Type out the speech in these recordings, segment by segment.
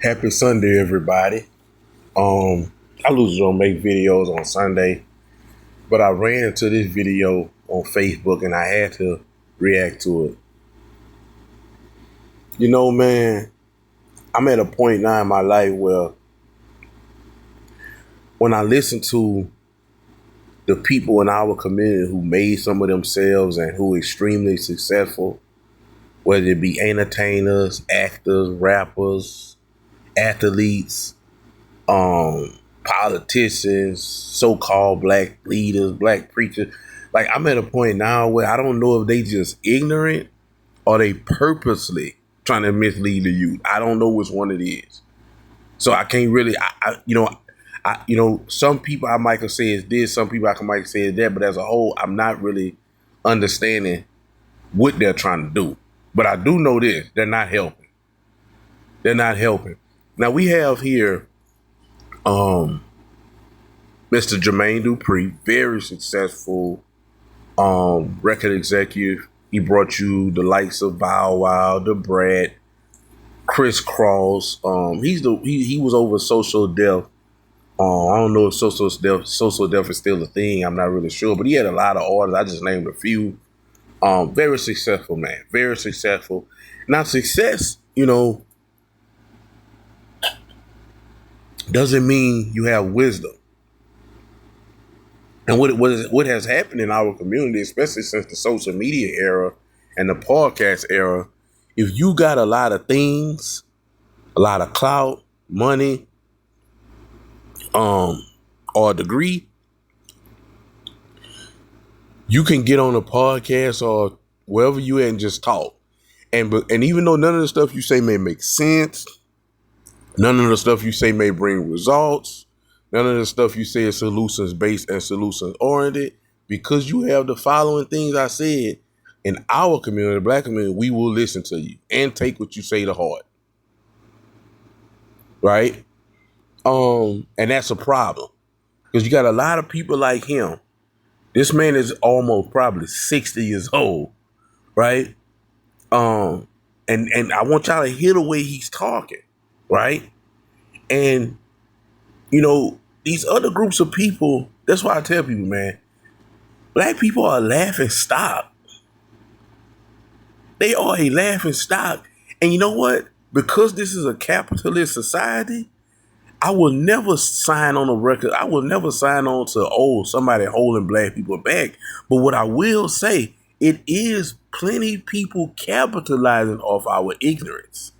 Happy Sunday, everybody. I usually don't make videos on Sunday, but I ran into this video on Facebook and I had to react to it. You know, man, I'm at a point now in my life where when I listen to the people in our community who made some of themselves and who are extremely successful, whether it be entertainers, actors, rappers, athletes, politicians, so-called black leaders, black preachers. Like, I'm at a point now where I don't know if they just ignorant or they purposely trying to mislead the youth. I don't know which one it is. So I can't really, some people I might have said is this, some people I might say is that, but as a whole, I'm not really understanding what they're trying to do. But I do know this, they're not helping. They're not helping. Now we have here Mr. Jermaine Dupri, very successful record executive. He brought you the likes of Bow Wow, the Brat, Chris Cross. He was over Social Death. I don't know if social death is still a thing. I'm not really sure, but he had a lot of artists. I just named a few. Very successful man, very successful. Now success, doesn't mean you have wisdom. And what has happened in our community, especially since the social media era and the podcast era, if you got a lot of things, a lot of clout, money, or a degree, you can get on a podcast or wherever you at and just talk. And even though none of the stuff you say may make sense, none of the stuff you say may bring results, none of the stuff you say is solutions based and solutions oriented, because you have the following things I said, in our community, the black community, we will listen to you and take what you say to heart. Right? And that's a problem. Because you got a lot of people like him. This man is almost probably 60 years old. Right? And I want y'all to hear the way he's talking. Right? And, these other groups of people, that's why I tell people, man, black people are a laughing stock. They are a laughing stock. And you know what? Because this is a capitalist society, I will never sign on a record. I will never sign on to, somebody holding black people back. But what I will say, it is plenty people capitalizing off our ignorance.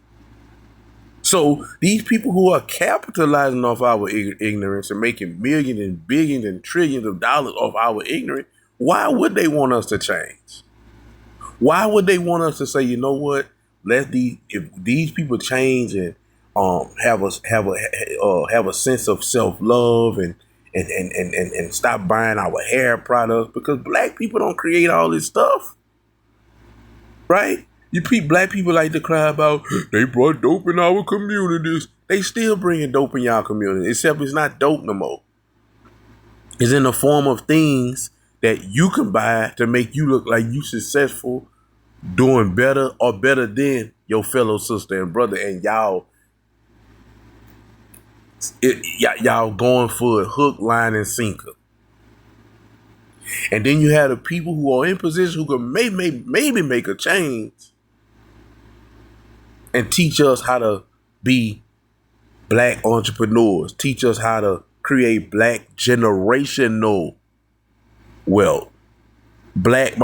So these people who are capitalizing off our ignorance and making millions and billions and trillions of dollars off our ignorance, why would they want us to change? Why would they want us to say, you know what? If these people change and have a sense of self-love and stop buying our hair products, because black people don't create all this stuff, right? Black people like to cry about they brought dope in our communities. They still bringing dope in y'all community, except it's not dope no more. It's in the form of things that you can buy to make you look like you successful, doing better or better than your fellow sister and brother, and y'all going for a hook, line, and sinker. And then you have the people who are in position who can maybe make a change and teach us how to be black entrepreneurs, teach us how to create black generational wealth. Black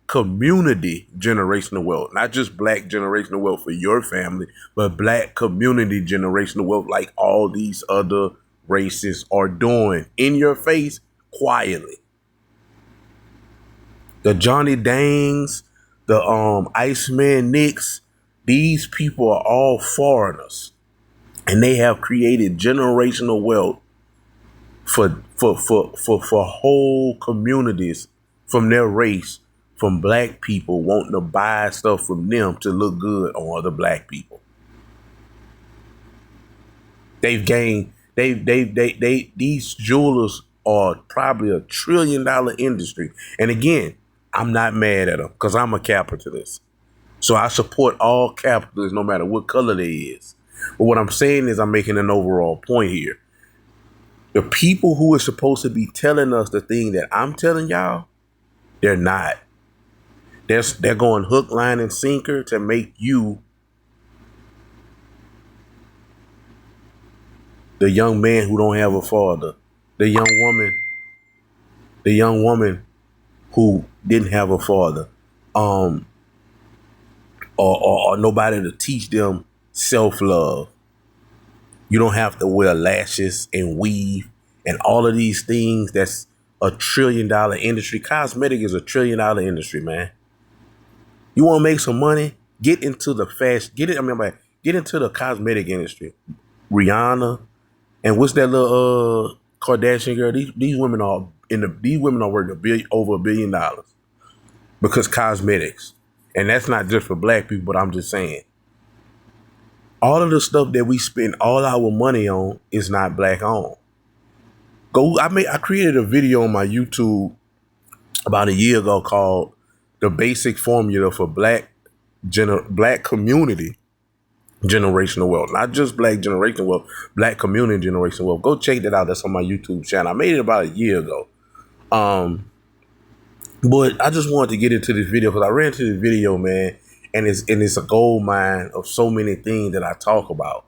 community generational wealth. Not just black generational wealth for your family, but black community generational wealth like all these other races are doing in your face quietly. The Johnny Dangs, the Iceman Nicks, these people are all foreigners. And they have created generational wealth for whole communities from their race, from black people wanting to buy stuff from them to look good on other black people. These jewelers are probably $1 trillion industry. And again, I'm not mad at them because I'm a capitalist. So I support all capitalists, no matter what color they is. But what I'm saying is I'm making an overall point here. The people who are supposed to be telling us the thing that I'm telling y'all, they're not. They're going hook, line, and sinker to make you the young man who don't have a father, the young woman who didn't have a father, um, or nobody to teach them self-love. You don't have to wear lashes and weave and all of these things. That's $1 trillion industry. Cosmetic is $1 trillion industry, man. You want to make some money? Get into the fashion. Get into the cosmetic industry. Rihanna and what's that little Kardashian girl? These women are worth over $1 billion because cosmetics, and that's not just for black people. But I'm just saying, all of the stuff that we spend all our money on is not black owned. I created a video on my YouTube about a year ago called "The Basic Formula for Black Community Generational Wealth." Not just black generational wealth, black community generational wealth. Go check that out. That's on my YouTube channel. I made it about a year ago. But I just wanted to get into this video because I ran into this video, man, and it's a gold mine of so many things that I talk about,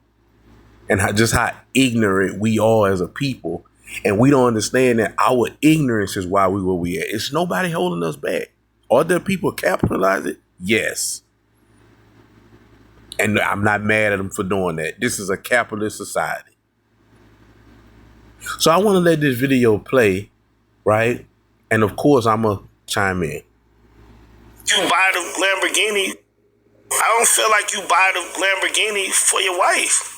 and how ignorant we are as a people. And we don't understand that our ignorance is why we where we at. It's nobody holding us back. Are there people capitalize it? Yes. And I'm not mad at them for doing that. This is a capitalist society. So I want to let this video play, right? And of course, I'm going to chime in. You buy the Lamborghini. I don't feel like you buy the Lamborghini for your wife.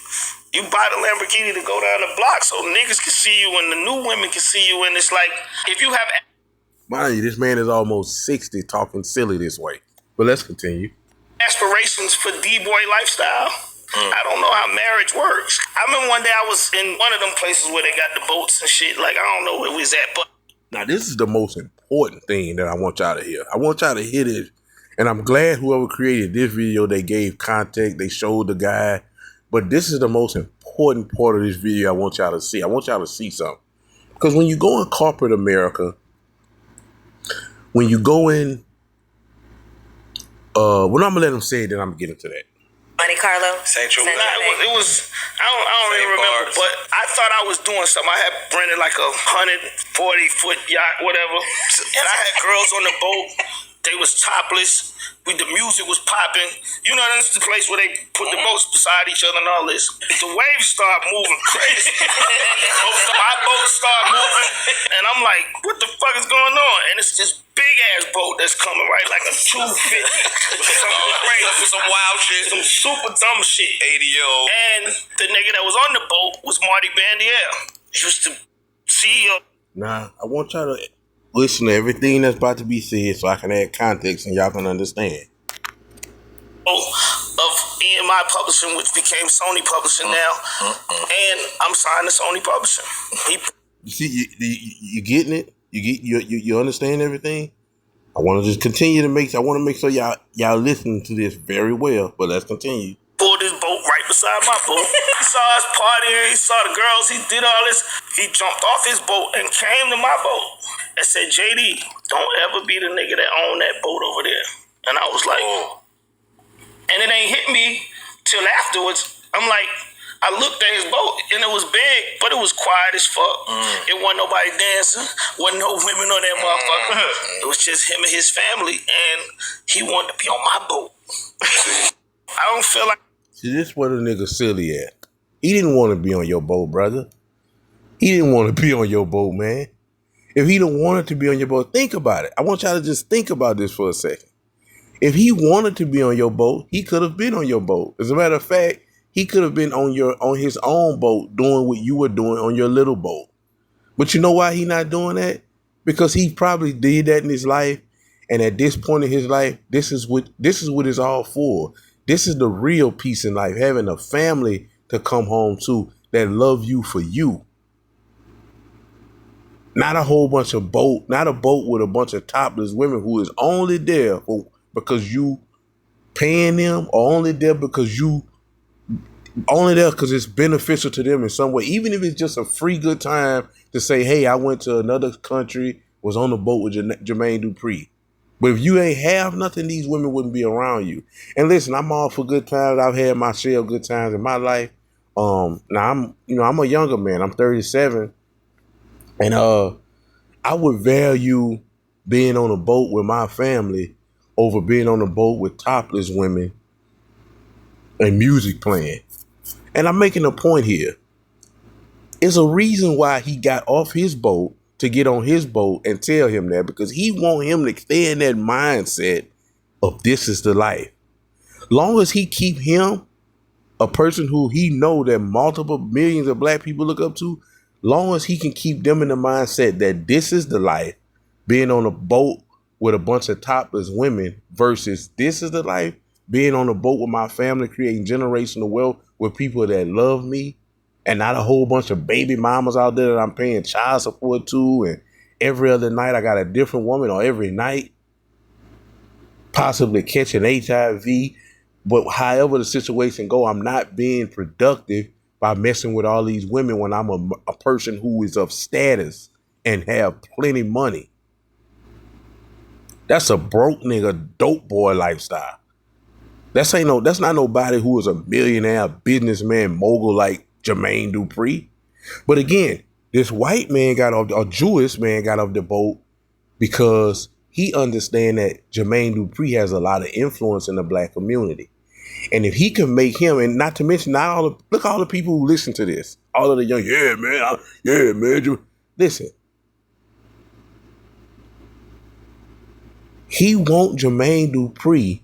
You buy the Lamborghini to go down the block so niggas can see you and the new women can see you. And it's like, if you have... Mind you, this man is almost 60 talking silly this way. But let's continue. Aspirations for D-boy lifestyle. I don't know how marriage works. I remember one day I was in one of them places where they got the boats and shit. Like, I don't know where we was at, but... Now, this is the most important thing that I want y'all to hear. I want y'all to hear this. And I'm glad whoever created this video, they gave context. They showed the guy. But this is the most important part of this video I want y'all to see. I want y'all to see something. Because when you go in corporate America, when you go in... I'm going to let them say it, then I'm going to get into that. Monte Carlo. St. It was I don't even remember, but I thought I was doing something. I had rented like a 140-foot yacht, whatever, and I had girls on the boat. They was topless. The music was popping. You know, that's the place where they put the boats beside each other and all this. The waves start moving crazy. My boat start moving, and I'm like, what the fuck is going on? And it's this big ass boat that's coming, right? Like a 250. Something crazy. Some wild shit. Some super dumb shit. 80-year-old. And the nigga that was on the boat was Marty Bandier. He was the CEO. Nah, I want y'all to listen to everything that's about to be said so I can add context and y'all can understand. Of EMI Publishing, which became Sony Publishing now, and I'm signed to Sony Publishing. You see, you getting it? You understand everything? I want to just continue to I want to make sure y'all listen to this very well, but let's continue. Pulled his boat right beside my boat. He saw us partying, he saw the girls, he did all this. He jumped off his boat and came to my boat and said, JD, don't ever be the nigga that own that boat over there. And I was like, oh. And it ain't hit me till afterwards. I'm like, I looked at his boat and it was big, but it was quiet as fuck. It wasn't nobody dancing, wasn't no women on that motherfucker. It was just him and his family, and he wanted to be on my boat. I don't feel like... See, this is where the nigga silly at. He didn't want to be on your boat, brother. He didn't want to be on your boat, man. If he don't want to be on your boat, think about it. I want y'all to just think about this for a second. If he wanted to be on your boat, he could have been on your boat. As a matter of fact, he could have been on his own boat doing what you were doing on your little boat. But you know why he not doing that? Because he probably did that in his life. And at this point in his life, this is what it's all for. This is the real peace in life, having a family to come home to that love you for you. Not a whole bunch of not a boat with a bunch of topless women who is only there because you paying them, or only there because it's beneficial to them in some way, even if it's just a free good time to say, hey, I went to another country, was on the boat with Jermaine Dupri. But if you ain't have nothing, these women wouldn't be around you. And listen, I'm all for good times. I've had my share of good times in my life. Now I'm a younger man. I'm 37, and I would value being on a boat with my family over being on a boat with topless women and music playing. And I'm making a point here. It's a reason why he got off his boat to get on his boat and tell him that, because he want him to stay in that mindset of this is the life. Long as he keep him a person who he know that multiple millions of black people look up to, long as he can keep them in the mindset that this is the life, being on a boat with a bunch of topless women versus this is the life, being on a boat with my family, creating generational wealth with people that love me, and not a whole bunch of baby mamas out there that I'm paying child support to, and every other night I got a different woman, or every night possibly catching HIV. But however the situation go, I'm not being productive by messing with all these women when I'm a person who is of status and have plenty money. That's a broke nigga, dope boy lifestyle. That's not nobody who is a millionaire, businessman, mogul like Jermaine Dupri. But again, this white man got off, or Jewish man got off the boat because he understands that Jermaine Dupri has a lot of influence in the black community. And if he can make him, and not to mention, look all the people who listen to this, all of the young, listen. He want Jermaine Dupri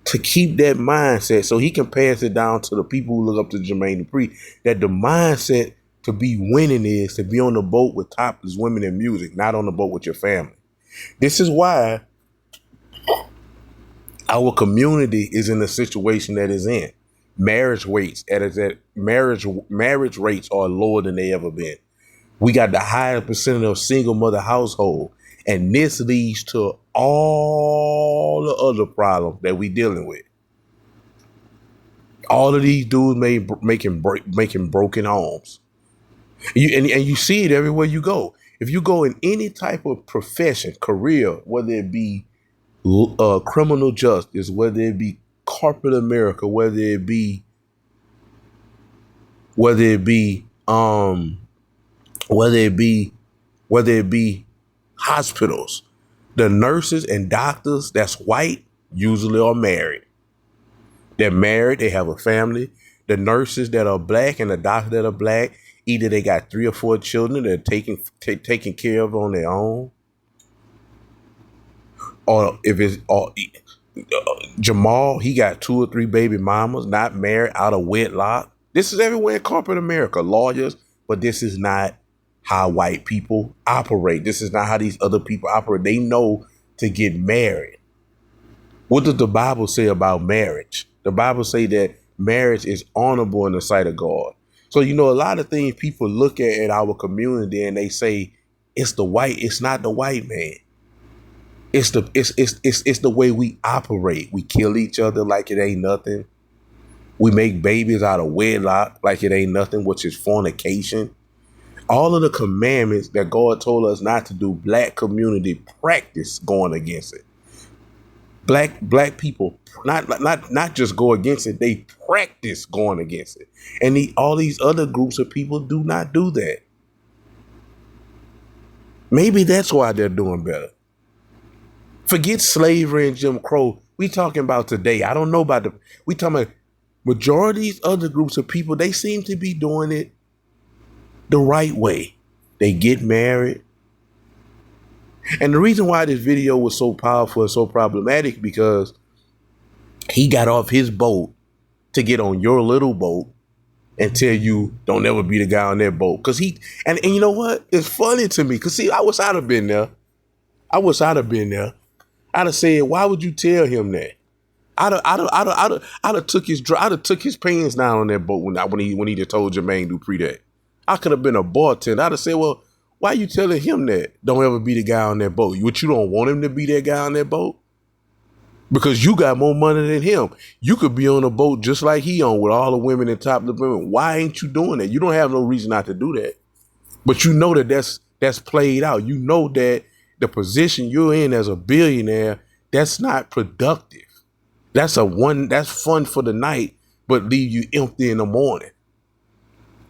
to keep that mindset so he can pass it down to the people who look up to Jermaine Dupri, that the mindset to be winning is to be on the boat with topless women and music, not on the boat with your family. This is why our community is in the situation that it's in. Marriage rates are lower than they ever been. We got the highest percentage of single mother household, and this leads to all the other problems that we dealing with. All of these dudes making broken homes. You see it everywhere you go. If you go in any type of profession, career, whether it be criminal justice, whether it be corporate America, whether it be hospitals, the nurses and doctors that's white usually are married. They're married, they have a family. The nurses that are black and the doctors that are black, either they got 3 or 4 children they're taking care of on their own, or if it's Jamal, he got 2 or 3 baby mamas, not married, out of wedlock. This is everywhere in corporate America, lawyers, but this is not how white people operate. This is not how these other people operate. They know to get married. What does the Bible say about marriage? The Bible say that marriage is honorable in the sight of God. So, a lot of things people look at our community and they say it's not the white man. It's the way we operate. We kill each other like it ain't nothing. We make babies out of wedlock like it ain't nothing, which is fornication. All of the commandments that God told us not to do, black community practice going against it. Black people not just go against it, they practice going against it. And all these other groups of people do not do that. Maybe that's why they're doing better. Forget slavery and Jim Crow. We talking about today. I don't know about we talking about majority of these other groups of people. They seem to be doing it the right way. They get married. And the reason why this video was so powerful and so problematic, because he got off his boat to get on your little boat and tell you don't ever be the guy on that boat. Cause and you know what? It's funny to me. Cause see, I wish I'd have been there. I'd have said, why would you tell him that? I'd have took his pants down on that boat when he just told Jermaine Dupri that. I could have been a bartender. I'd have said, well, why you telling him that? Don't ever be the guy on that boat. You don't want him to be that guy on that boat? because you got more money than him. You could be on a boat just like he on with all the women and top the women. Why ain't you doing that? You don't have no reason not to do that. But you know that that's played out. You know that the position you're in as a billionaire, that's not productive. That's fun for the night, but leave you empty in the morning.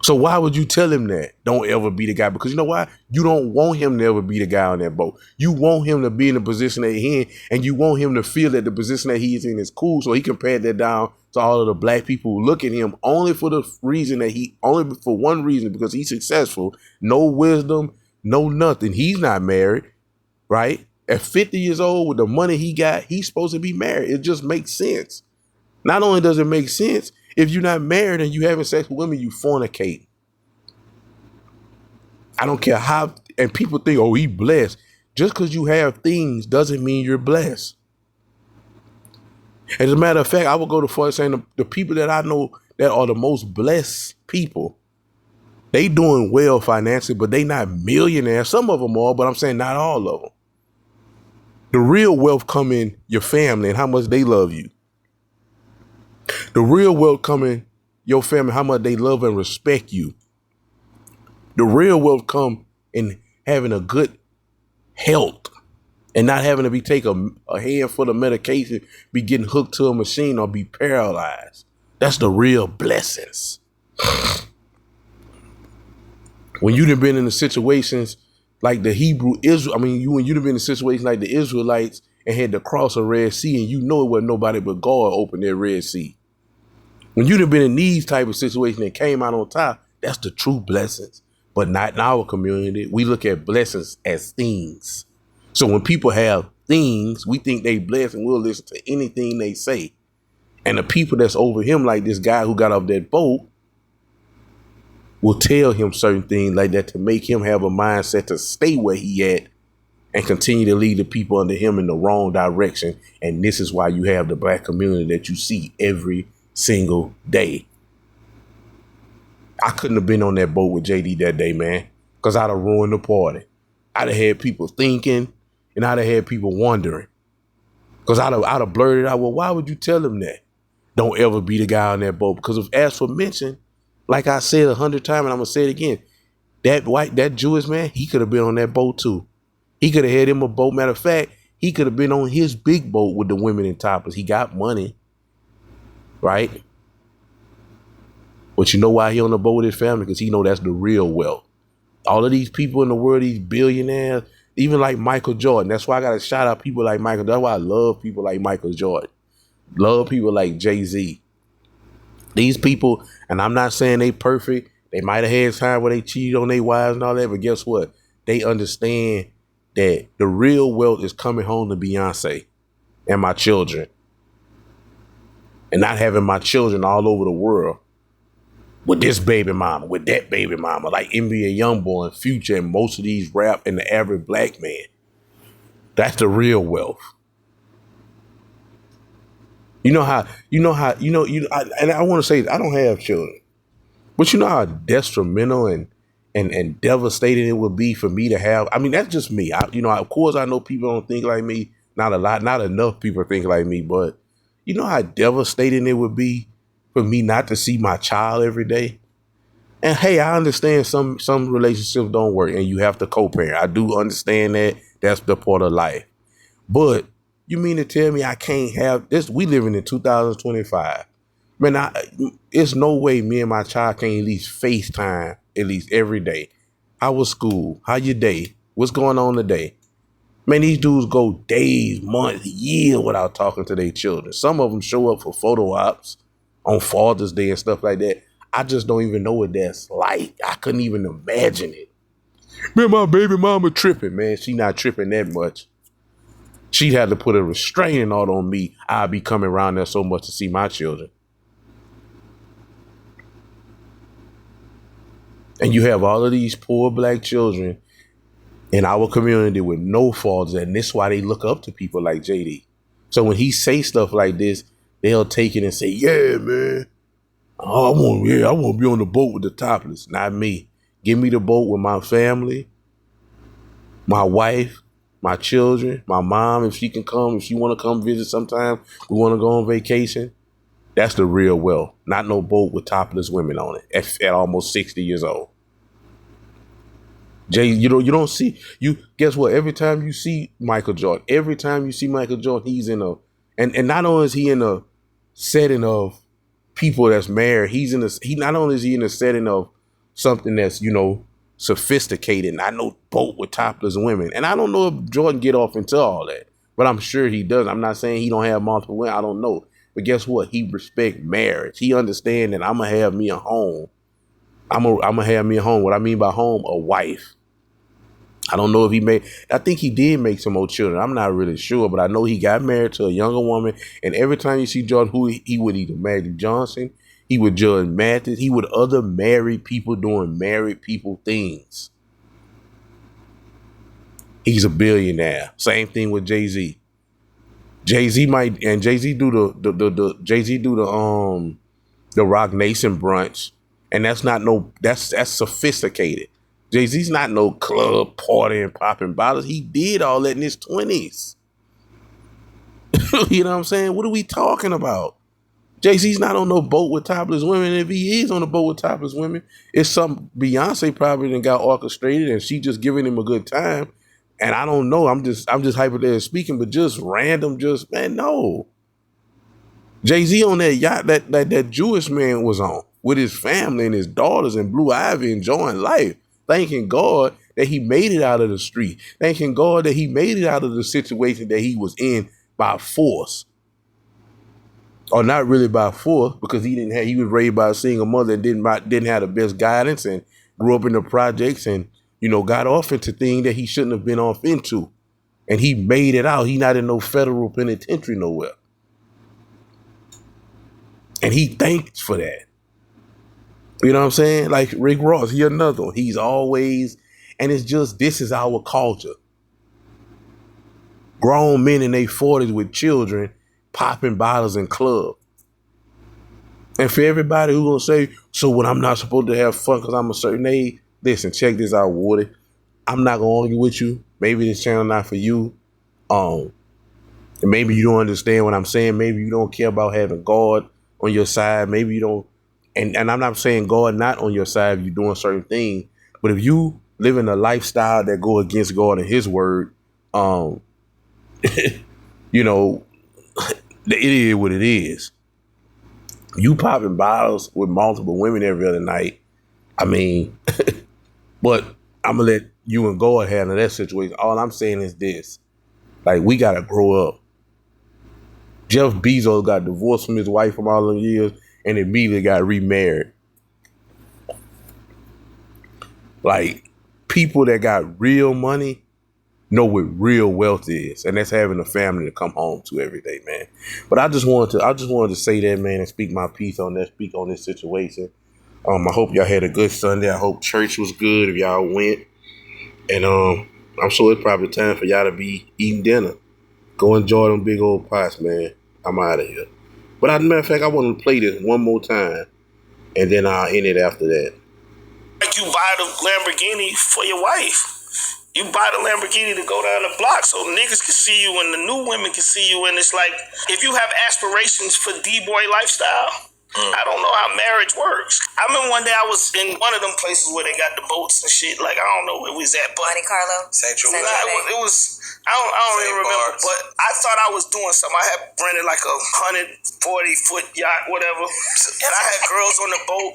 So why would you tell him that? Don't ever be the guy. Because you know why? You don't want him to ever be the guy on that boat. You want him to be in the position that he's in, and you want him to feel that the position that he's in is cool, so he can pass that down to all of the black people who look at him only for the reason that only for one reason, because he's successful. No wisdom, no nothing. He's not married, right? At 50 years old, with the money he got, he's supposed to be married. It just makes sense. Not only does it make sense, if you're not married and you having sex with women, you fornicate. I don't care how, and people think, oh, he blessed. Just because you have things doesn't mean you're blessed. As a matter of fact, I would go to far saying the people that I know that are the most blessed people, they doing well financially, but they not millionaires. Some of them are, but I'm saying not all of them. The real wealth come in your family and how much they love you. The real wealth come in your family, how much they love and respect you. The real wealth come in having a good health and not having to be take a handful of medication, be getting hooked to a machine or be paralyzed. That's the real blessings. When you've been in the situations like the when you've been in situations like the Israelites and had to cross a Red Sea, and you know it wasn't nobody but God opened that Red Sea. When you've been in these type of situations and came out on top, that's the true blessings. But not in our community. We look at blessings as things. So when people have things, we think they blessed and we'll listen to anything they say. And the people that's over him, like this guy who got off that boat, will tell him certain things like that to make him have a mindset to stay where he at and continue to lead the people under him in the wrong direction. And this is why you have the black community that you see every single day. I couldn't have been on that boat with JD that day, man, because I'd have ruined the party. I'd have had people thinking and I'd have had people wondering, because I'd have blurted out, well, why would you tell him that? Don't ever be the guy on that boat. Because if, as for mention, like I said 100 times, and I'm going to say it again, that Jewish man, he could have been on that boat too. He could have had him a boat. Matter of fact, he could have been on his big boat with the women and toppers. He got money, right? But you know why he on the boat with his family? Because he know that's the real wealth. All of these people in the world, these billionaires, even like Michael Jordan. That's why I got to shout out people like Michael. That's why I love people like Michael Jordan. Love people like Jay-Z. These people, and I'm not saying they perfect. They might have had time where they cheated on their wives and all that, but guess what? They understand that the real wealth is coming home to Beyonce and my children. And not having my children all over the world with this baby mama, with that baby mama, like NBA Youngboy and Future and most of these rap and the average black man. That's the real wealth. And I want to say, I don't have children, but you know how detrimental and devastating it would be for me to have. I mean, that's just me. Of course I know people don't think like me. Not enough people think like me, but you know how devastating it would be for me not to see my child every day. And hey, I understand some relationships don't work and you have to co-parent. I do understand that. That's the part of life. But you mean to tell me I can't have this? We living in 2025. Man, it's no way me and my child can at least FaceTime at least every day. How was school? How your day? What's going on today? Man, these dudes go days, months, years without talking to their children. Some of them show up for photo ops on Father's Day and stuff like that. I just don't even know what that's like. I couldn't even imagine it. Man, my baby mama tripping, man. She not tripping that much. She'd have to put a restraining order on me. I'd be coming around there so much to see my children. And you have all of these poor black children in our community with no faults, and this is why they look up to people like JD. So when he say stuff like this, they'll take it and say, yeah, man, I want to be on the boat with the topless. Not me. Give me the boat with my family, my wife, my children, my mom, if she can come, if she want to come visit sometime, we want to go on vacation. That's the real wealth. Not no boat with topless women on it at almost 60 years old. Jay, you don't see, guess what? Every time you see Michael Jordan, he's in and not only is he in a setting of people that's married, he not only is he in a setting of something that's, sophisticated, not no boat with topless women. And I don't know if Jordan get off into all that, but I'm sure he does. I'm not saying he don't have multiple women. I don't know. But guess what? He respect marriage. He understand that I'm going to have me a home. I'm gonna have me a home. What I mean by home, a wife. I don't know if I think he did make some more children. I'm not really sure, but I know he got married to a younger woman. And every time you see Jordan, he would either Magic Johnson, he would Judge Mathis, he would other married people doing married people things. He's a billionaire. Same thing with Jay-Z. Jay-Z do the Rock Nation brunch. And that's sophisticated. Jay-Z's not no club partying, popping bottles. He did all that in his 20s. You know what I'm saying? What are we talking about? Jay-Z's not on no boat with topless women. If he is on a boat with topless women, it's some Beyonce probably done got orchestrated and she just giving him a good time. And I don't know. I'm just hypothetically speaking, but just random, man, no. Jay-Z on that yacht that Jewish man was on with his family and his daughters and Blue Ivy enjoying life. Thanking God that he made it out of the street. Thanking God that he made it out of the situation that he was in by force. Or not really by force, because he was raised by a single mother and didn't have the best guidance and grew up in the projects and, got off into things that he shouldn't have been off into. And he made it out. He not in no federal penitentiary nowhere. And he thanks for that. You know what I'm saying? Like Rick Ross, he another one. He's always, and it's just, this is our culture. Grown men in their 40s with children popping bottles in clubs. And for everybody who's going to say, so when I'm not supposed to have fun because I'm a certain age, listen, check this out, Woody. I'm not going to argue with you. Maybe this channel not for you. And maybe you don't understand what I'm saying. Maybe you don't care about having God on your side. Maybe you don't. And I'm not saying God not on your side if you're doing certain things, but if you live in a lifestyle that go against God and his word, it is what it is. You popping bottles with multiple women every other night. I mean, but I'm going to let you and God handle that situation. All I'm saying is this. Like, we got to grow up. Jeff Bezos got divorced from his wife from all them years and immediately got remarried. Like, people that got real money know what real wealth is, and that's having a family to come home to every day, man. But I just wanted to say that, man, and speak my piece on that, speak on this situation. I hope y'all had a good Sunday. I hope church was good if y'all went. And I'm sure it's probably time for y'all to be eating dinner. Go enjoy them big old pots, man. I'm out of here. But as a matter of fact, I want to play this one more time, and then I'll end it after that. Like you buy the Lamborghini for your wife. You buy the Lamborghini to go down the block so niggas can see you and the new women can see you. And it's like, if you have aspirations for D-boy lifestyle, I don't know how marriage works. I remember one day I was in one of them places where they got the boats and shit. Like, I don't know where it was at, but Monte Carlo, Central. It was. I don't even remember, but I thought I was doing something. I had rented like a 140-foot yacht, whatever, and I had girls on the boat.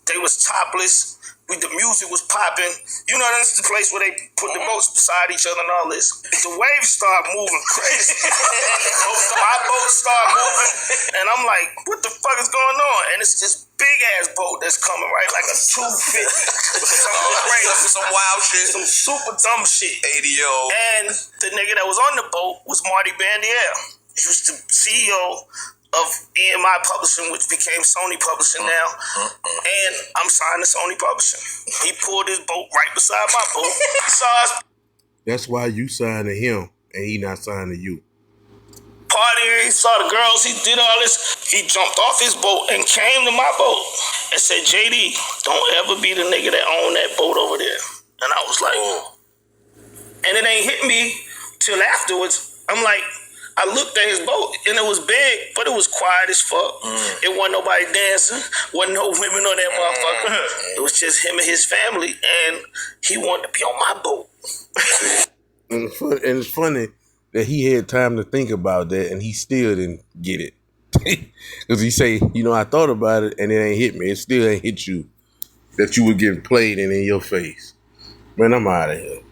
They was topless. The music was popping. You know, that's the place where they put the boats beside each other and all this. The waves start moving crazy. My boat start moving, and I'm like, what the fuck is going on? And it's this big ass boat that's coming, right? Like a 250. Some wild shit. Some super dumb shit. 80-year-old. And the nigga that was on the boat was Marty Bandier. He was the CEO of EMI Publishing, which became Sony Publishing now. And I'm signed to Sony Publishing. He pulled his boat right beside my boat. He saw us. That's why you signed to him and he not signed to you. Partying, he saw the girls, he did all this. He jumped off his boat and came to my boat and said, JD, don't ever be the nigga that owned that boat over there. And I was like, and it ain't hit me till afterwards. I'm like, I looked at his boat and it was big, but it was quiet as fuck. It wasn't nobody dancing, wasn't no women on that motherfucker. It was just him and his family, and he wanted to be on my boat. And it's funny that he had time to think about that and he still didn't get it. Because he say, I thought about it and it ain't hit me. It still ain't hit you that you were getting played in your face. Man, I'm out of here.